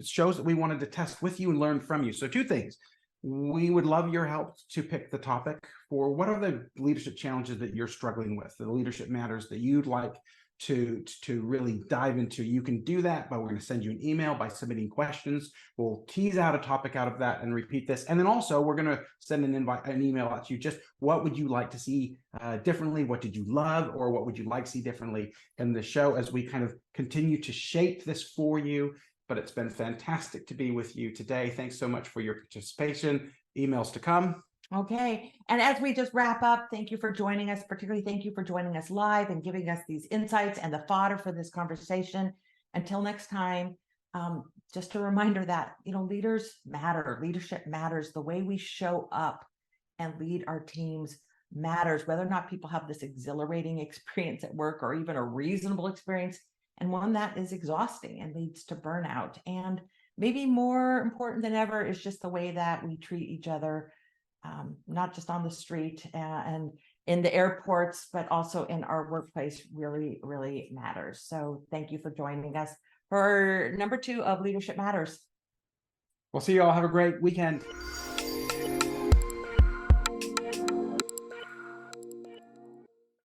shows that we wanted to test with you and learn from you. So 2 things. We would love your help to pick the topic for what are the leadership challenges that you're struggling with, the leadership matters that you'd like to really dive into. You can do that, but we're going to send you an email by submitting questions. We'll tease out a topic out of that and repeat this. And then also we're going to send an email out to you. Just what would you like to see differently? What did you love, or what would you like to see differently in the show as we kind of continue to shape this for you? But it's been fantastic to be with you today. Thanks so much for your participation. Emails to come. Okay. And as we just wrap up, thank you for joining us. Particularly, thank you for joining us live and giving us these insights and the fodder for this conversation. Until next time, just a reminder that, leaders matter. Leadership matters. The way we show up and lead our teams matters, whether or not people have this exhilarating experience at work or even a reasonable experience, and one that is exhausting and leads to burnout. And maybe more important than ever is just the way that we treat each other, not just on the street and in the airports, but also in our workplace really, really matters. So thank you for joining us for number 2 of Leadership Matters. We'll see you all. Have a great weekend.